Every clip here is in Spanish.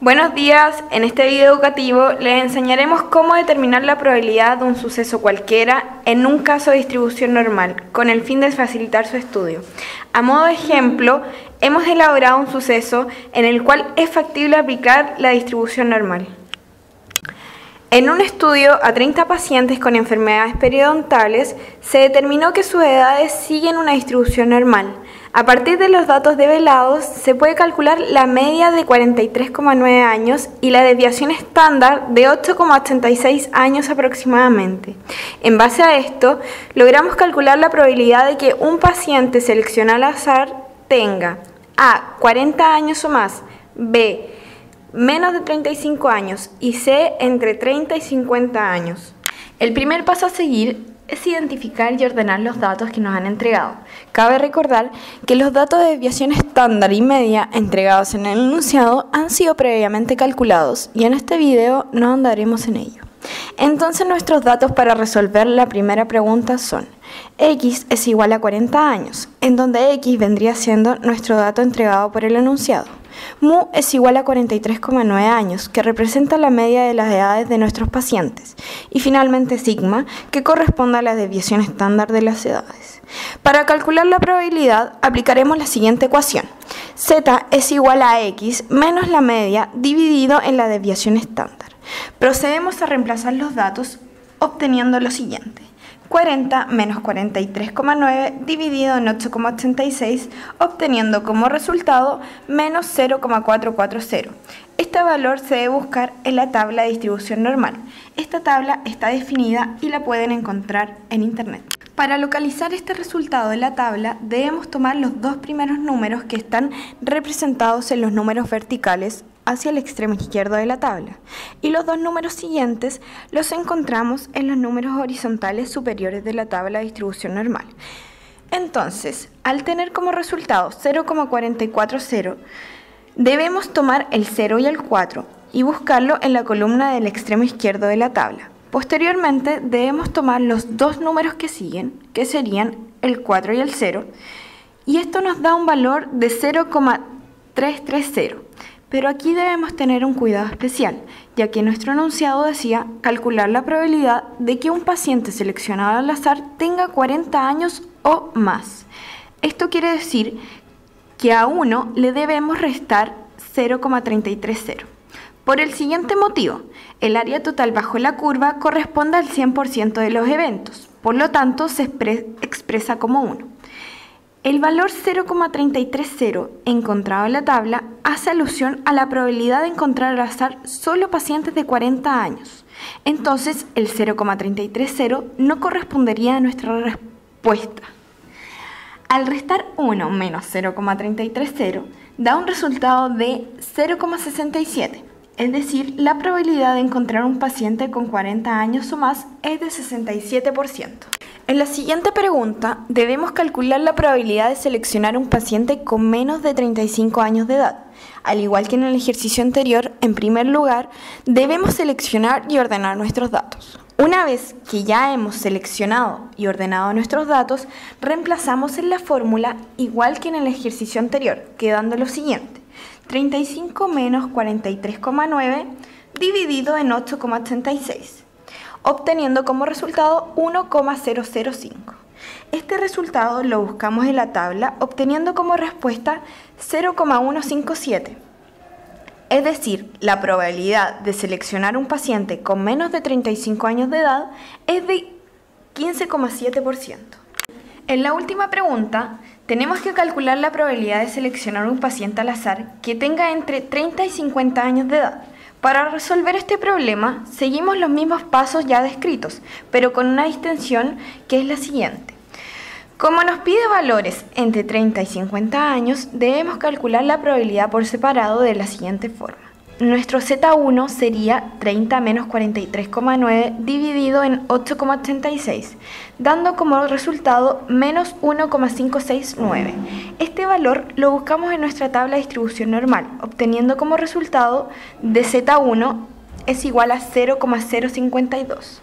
Buenos días, en este video educativo les enseñaremos cómo determinar la probabilidad de un suceso cualquiera en un caso de distribución normal, con el fin de facilitar su estudio. A modo de ejemplo, hemos elaborado un suceso en el cual es factible aplicar la distribución normal. En un estudio a 30 pacientes con enfermedades periodontales, se determinó que sus edades siguen una distribución normal. A partir de los datos develados, se puede calcular la media de 43,9 años y la desviación estándar de 8,86 años aproximadamente. En base a esto, logramos calcular la probabilidad de que un paciente seleccionado al azar tenga A. 40 años o más, B. menos de 35 años y C. entre 30 y 50 años. El primer paso a seguir es identificar y ordenar los datos que nos han entregado. Cabe recordar que los datos de desviación estándar y media entregados en el enunciado han sido previamente calculados y en este video no andaremos en ello. Entonces nuestros datos para resolver la primera pregunta son: X es igual a 40 años, en donde X vendría siendo nuestro dato entregado por el enunciado. Mu es igual a 43,9 años, que representa la media de las edades de nuestros pacientes. Y finalmente sigma, que corresponde a la desviación estándar de las edades. Para calcular la probabilidad, aplicaremos la siguiente ecuación. Z es igual a X menos la media dividido en la desviación estándar. Procedemos a reemplazar los datos obteniendo lo siguiente. 40 menos 43,9 dividido en 8,86, obteniendo como resultado menos 0,440. Este valor se debe buscar en la tabla de distribución normal. Esta tabla está definida y la pueden encontrar en internet. Para localizar este resultado en la tabla, debemos tomar los dos primeros números que están representados en los números verticales hacia el extremo izquierdo de la tabla, y los dos números siguientes los encontramos en los números horizontales superiores de la tabla de distribución normal. Entonces, al tener como resultado 0,440, debemos tomar el 0 y el 4 y buscarlo en la columna del extremo izquierdo de la tabla. Posteriormente, debemos tomar los dos números que siguen, que serían el 4 y el 0, y esto nos da un valor de 0,330. Pero aquí debemos tener un cuidado especial, ya que nuestro enunciado decía calcular la probabilidad de que un paciente seleccionado al azar tenga 40 años o más. Esto quiere decir que a 1 le debemos restar 0,330. Por el siguiente motivo, el área total bajo la curva corresponde al 100% de los eventos, por lo tanto se expresa como 1. El valor 0,330 encontrado en la tabla hace alusión a la probabilidad de encontrar al azar solo pacientes de 40 años. Entonces, el 0,330 no correspondería a nuestra respuesta. Al restar 1 menos 0,330 da un resultado de 0,67. Es decir, la probabilidad de encontrar un paciente con 40 años o más es de 67%. En la siguiente pregunta, debemos calcular la probabilidad de seleccionar un paciente con menos de 35 años de edad. Al igual que en el ejercicio anterior, en primer lugar, debemos seleccionar y ordenar nuestros datos. Una vez que ya hemos seleccionado y ordenado nuestros datos, reemplazamos en la fórmula igual que en el ejercicio anterior, quedando lo siguiente: 35 menos 43,9 dividido en 8,86. Obteniendo como resultado 1,005. Este resultado lo buscamos en la tabla obteniendo como respuesta 0,157. Es decir, la probabilidad de seleccionar un paciente con menos de 35 años de edad es de 15,7%. En la última pregunta, tenemos que calcular la probabilidad de seleccionar un paciente al azar que tenga entre 30 y 50 años de edad. Para resolver este problema, seguimos los mismos pasos ya descritos, pero con una distinción que es la siguiente. Como nos pide valores entre 30 y 50 años, debemos calcular la probabilidad por separado de la siguiente forma. Nuestro Z1 sería 30 menos 43,9 dividido en 8,86, dando como resultado menos 1,569. Este valor lo buscamos en nuestra tabla de distribución normal, obteniendo como resultado de Z1 es igual a 0,052.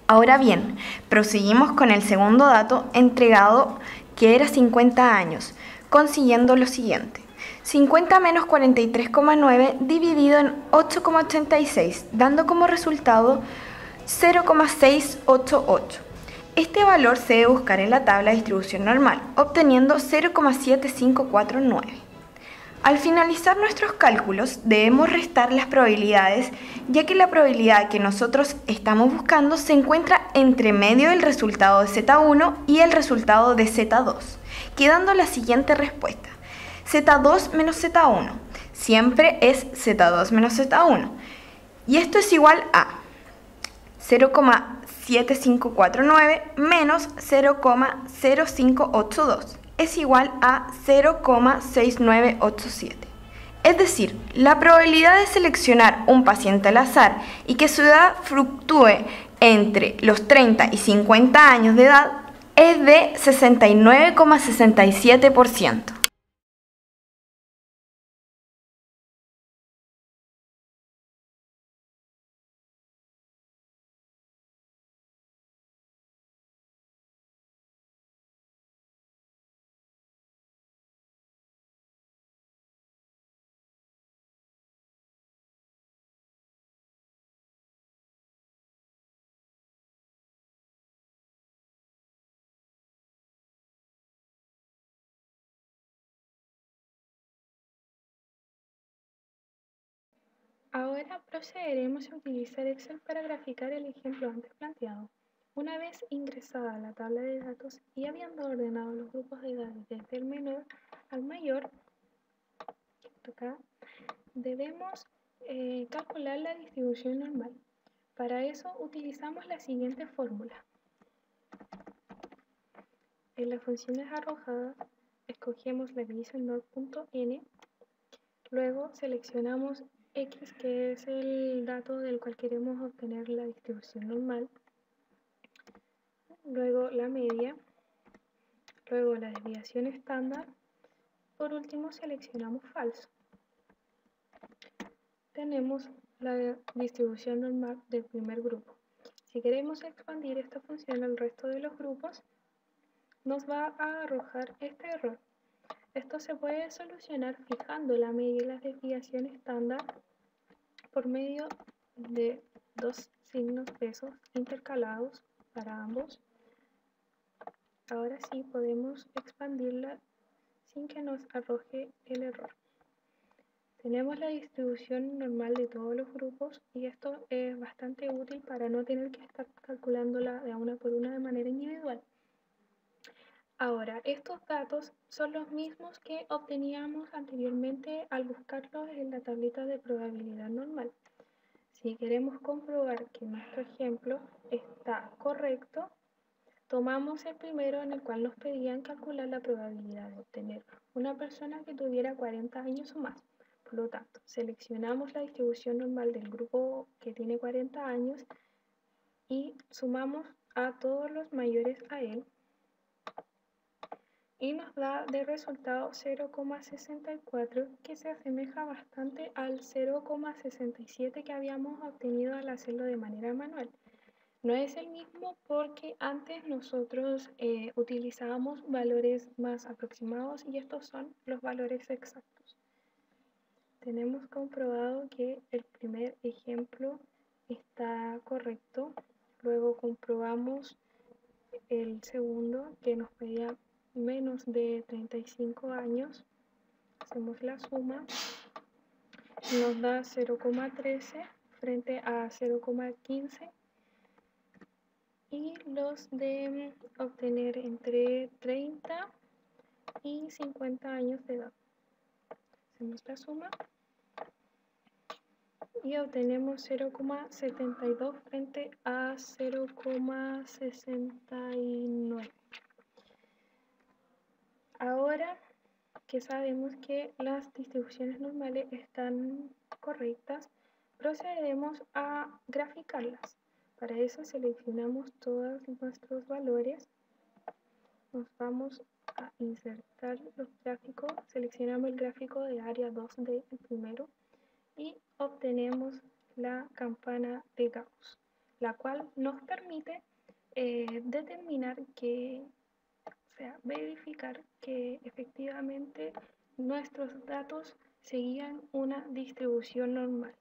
Ahora bien, proseguimos con el segundo dato entregado, que era 50 años, consiguiendo lo siguiente. 50 menos 43,9 dividido en 8,86, dando como resultado 0,688. Este valor se debe buscar en la tabla de distribución normal, obteniendo 0,7549. Al finalizar nuestros cálculos, debemos restar las probabilidades, ya que la probabilidad que nosotros estamos buscando se encuentra entre medio del resultado de Z1 y el resultado de Z2, quedando la siguiente respuesta. Z2 menos Z1 siempre es Z2 menos Z1, y esto es igual a 0,7549 menos 0,0582. Es igual a 0,6987. Es decir, la probabilidad de seleccionar un paciente al azar y que su edad fluctúe entre los 30 y 50 años de edad es de 69,67%. Ahora procederemos a utilizar Excel para graficar el ejemplo antes planteado. Una vez ingresada la tabla de datos y habiendo ordenado los grupos de edad desde el menor al mayor, acá, debemos calcular la distribución normal. Para eso utilizamos la siguiente fórmula. En las funciones arrojadas escogemos la división nor.n. Luego seleccionamos x, que es el dato del cual queremos obtener la distribución normal. Luego la media. Luego la desviación estándar. Por último seleccionamos falso. Tenemos la distribución normal del primer grupo. Si queremos expandir esta función al resto de los grupos, nos va a arrojar este error. Esto se puede solucionar fijando la media y la desviación estándar por medio de dos signos pesos intercalados para ambos. Ahora sí podemos expandirla sin que nos arroje el error. Tenemos la distribución normal de todos los grupos y esto es bastante útil para no tener que estar calculándola de una por una de manera individual. Ahora, estos datos son los mismos que obteníamos anteriormente al buscarlos en la tablita de probabilidad normal. Si queremos comprobar que nuestro ejemplo está correcto, tomamos el primero, en el cual nos pedían calcular la probabilidad de obtener una persona que tuviera 40 años o más. Por lo tanto, seleccionamos la distribución normal del grupo que tiene 40 años y sumamos a todos los mayores a él, y nos da de resultado 0,64, que se asemeja bastante al 0,67 que habíamos obtenido al hacerlo de manera manual. No es el mismo porque antes nosotros utilizábamos valores más aproximados y estos son los valores exactos. Tenemos comprobado que el primer ejemplo está correcto. Luego comprobamos el segundo, que nos pedía menos de 35 años. Hacemos la suma. Nos da 0,13 frente a 0,15. Y los de obtener entre 30 y 50 años de edad. Hacemos la suma y obtenemos 0,72 frente a 0,69. Ahora que sabemos que las distribuciones normales están correctas, procedemos a graficarlas. Para eso seleccionamos todos nuestros valores. Nos vamos a insertar los gráficos, seleccionamos el gráfico de área 2D, el primero, y obtenemos la campana de Gauss, la cual nos permite determinar que, o sea, verificar que efectivamente nuestros datos seguían una distribución normal.